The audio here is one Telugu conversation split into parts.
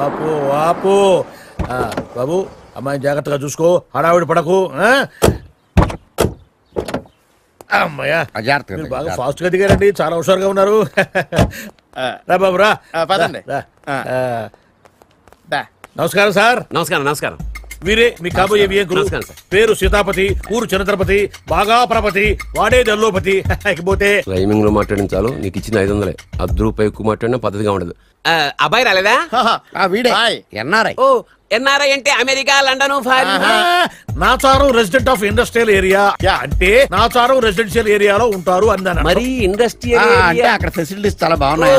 ఆపు ఆపు. బాబు అమ్మాయిని జాగ్రత్తగా చూసుకో, హడావిడి పడకు. అమ్మాయ్యా బాగా ఫాస్ట్ గా దిగారండి, చాలా హుషారుగా ఉన్నారు. రా బాబు రా. నమస్కారం సార్. నమస్కారం. నమస్కారం. వీరే మీ కాబోయే వియంకులు. పేరు సీతాపతి, ఊరు చంద్రపతి, బాగా ప్రపతి, వాడే దల్లోపతి. ఇకపోతే టైమింగ్ లో మాట్లాడించాలు, నీకు ఇచ్చిన 500. ₹10 ఎక్కువ మాట్లాడినా పద్ధతిగా ఉండదు. అబ్బాయి రాలేదా? ఎన్ఆర్ఐ. ఓ ఎన్ఆర్ఐ అంటే America, London, Nacharam resident of industrial area అంటే నాచారం రెసిడెన్షియల్ ఏరియాలో ఉంటారు అన్నాను. మరి ఇండస్ట్రియల్ అంటే అక్కడ ఫెసిలిటీస్ చాలా బాగున్నాయి.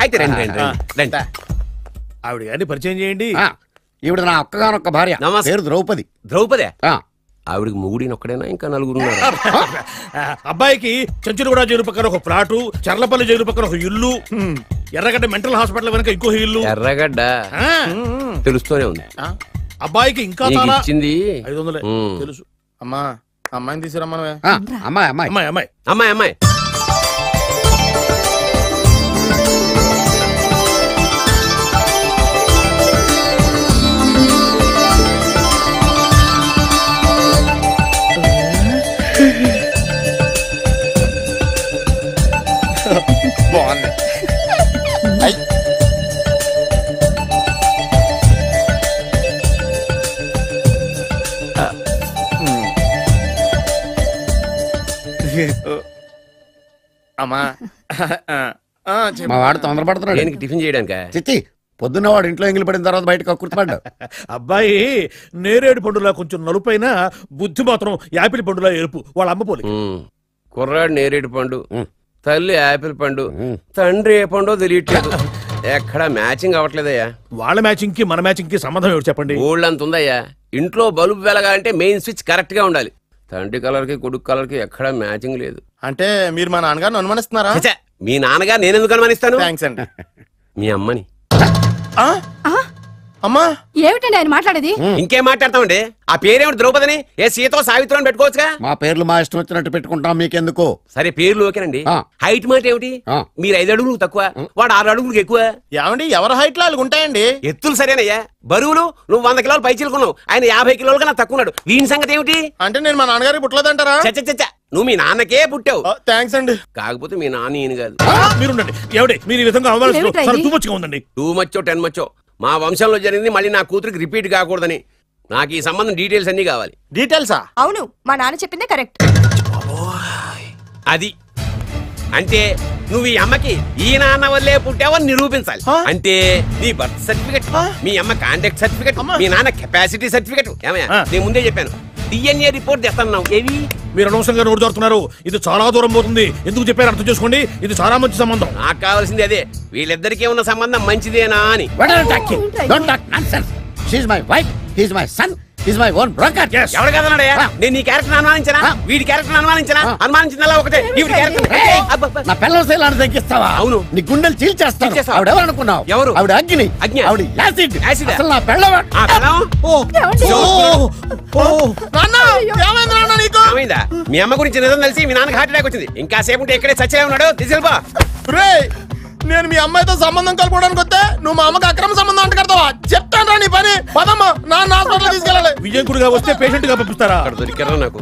అయితే రండి. ఆవిడ గారిని పరిచయం చేయండి. ఈవిడ నా ఒక్కగానొక్క భార్య, పేరు ద్రౌపది. ద్రౌపదే? ఆవిడకి మొగుడిని ఒక్కడైనా ఇంకా 4 ఉన్నారు. అబ్బాయికి చెంచులగూడ జైలు పక్కన ఒక ప్లాటు, చర్లపల్లి జైలు పక్కన ఒక ఇల్లు, ఎర్రగడ్డ మెంటల్ హాస్పిటల్ వెనక ఇంకో ఇల్లు. ఎర్రగడ్డ తెలుస్తూనే ఉంది. అబ్బాయికి ఇంకా ఇచ్చింది 500 తెలుసు. అమ్మా అమ్మాయిని తీసుకురమ్మా. అమ్మాయి అమ్మాయి అమ్మాయి అమ్మాయి అమ్మాయి అమ్మాయి బాగుంది. అమ్మా మా వాడు తొందరపడుతున్నాడు. దేనికి? టిఫిన్ చేయడానికా? చిచ్చి, పొద్దున్న వాడు ఇంట్లో ఎంగిలి పడిన తర్వాత బయటకు కుర్తుపడ్డాడు. అబ్బాయి నేరేడు పండులా కొంచెం నలుపైన, బుద్ధి మాత్రం యాపిల్ పండులా ఎరుపు. వాళ్ళ అమ్మ పోలి. కుర్రాడు నేరేడు పండు, తల్లి యాపిల్ పండు, తండ్రి ఏ పండో తెలియట్లేదు. ఎక్కడ మ్యాచింగ్ అవ్వట్లేదయ్యా. వాళ్ళ మ్యాచింగ్ కి మన మ్యాచింగ్ కి సంబంధం ఏమిటి చెప్పండి? ఊళ్ళంత ఉందయ్యా. ఇంట్లో బల్బు వెలగాలంటే మెయిన్ స్విచ్ కరెక్ట్ గా ఉండాలి. తండ్రి కలర్ కి కొడుకు కలర్ కి ఎక్కడ మ్యాచింగ్ లేదు. అంటే మీరు మా నాన్నగారిని అనుమానిస్తున్నారా? మీ నాన్నగారు నేనెందుకు అనుమానిస్తాను? థ్యాంక్స్ అండి. మీ అమ్మని. అమ్మా ఏమిటండి ఆయన మాట్లాడేది? ఇంకేం మాట్లాడతామండి? ఆ పేరేమిటి? ద్రౌపదిని ఏ సీతో సావిత్రి అని పెట్టుకోవచ్చుగా. మా పేర్లు మా ఇష్టం వచ్చినట్టు పెట్టుకుంటాం, మీకెందుకు? సరే పేర్లు ఓకేనండి. హైట్ మాట ఏమిటి? మీరు 5 అడుగులు తక్కువ, వాడు 6 అడుగులకు ఎక్కువ. ఏమండి ఎవరి హైట్ లో వాళ్ళకి ఉంటాయండి. ఎత్తులు సరేనయ్యా. బరువులు నువ్వు 100 కిలోలు పై చిలుకున్నావు, ఆయన 50 కిలోలు కన్నా తక్కువ ఉన్నాడు. వీని సంగతి ఏమిటి? అంటే నేను మా నాన్నగారికి పుట్టలేదంటారా? చచ్చ నువ్వు మీ నాన్నకే పుట్టావు. థ్యాంక్స్ అండి. కాకపోతే మీ నాన్న ఈయన కాదు. మీరుండండి. ఎవడే మీరు ఈ విధంగా అవమానిస్తున్నారు? టూ మచ్గా ఉందండి. 2 మచ్చో 10 మచ్చో మా వంశంలో జరిగింది మళ్ళీ నా కూతురికి రిపీట్ కాకూడదని నాకు ఈ సంబంధం డీటెయిల్స్ అన్ని కావాలి. డీటెయిల్సా? అవును, మా నాన్న చెప్పిందే కరెక్ట్. అది అంటే నువ్వు ఈ అమ్మకి ఈ నాన్న వల్లే పుట్టావని నిరూపించాలి. అంటే నీ బర్త్ సర్టిఫికెట్, మీ అమ్మ కాంటాక్ట్ సర్టిఫికెట్, మీ నాన్న కెపాసిటీ సర్టిఫికెట్. ఏమయ్యా, నేను ముందే చెప్పాను DNA రిపోర్ట్ తెస్తున్నావు. ఏవి? మీరు అనవసరంగా నోరు జారుతున్నారు. ఇది చాలా దూరం పోతుంది. ఎందుకు చెప్పారు అర్థం చేసుకోండి. ఇది చాలా మంచి సంబంధం. నాకు కావాల్సింది అదే, వీళ్ళిద్దరికీ ఉన్న సంబంధం మంచిదేనా అని. ఎవరు కదన్నాడయ్యా? నేను నీ క్యారెక్టర్ అనుమానించనా? వీడి క్యారెక్టర్ అనుమానించనా? అనుమానించిందల్లా ఒకటే. వీడి క్యారెక్టర్ నా పిల్లల శైలాన్ని తగ్గిస్తావా? అవును. నీ గుండెలు చీల్చేస్తాను. ఆవిడ ఎవరు అనుకున్నావు? ఎవరు? ఆవిడ అగ్ని. ఆవిడ యాసిడ్. అసలు నా ఏమైందా? మీ అమ్మ గురించి నిజం తెలిసి మీ నాన్నకి హార్ట్ అటాక్ వచ్చింది. ఇంకా సేపు ఉంటే ఇక్కడే చచ్చలే ఉన్నాడు. తీసుకెళ్ళిపో. నేను మీ అమ్మాయితో సంబంధం కలుపుకోవడానికి వస్తే నువ్వు మా అమ్మకి అక్రమ సంబంధం అంట కడతావా? చెప్తాను రా నీ పని. పదమ్మా, నాన్న హాస్పిటల్ తీసుకెళ్ళాలి. విజయకుడిగా వస్తే పేషెంట్ గా పంపిస్తారా? అక్కడ దొరికారా నాకు?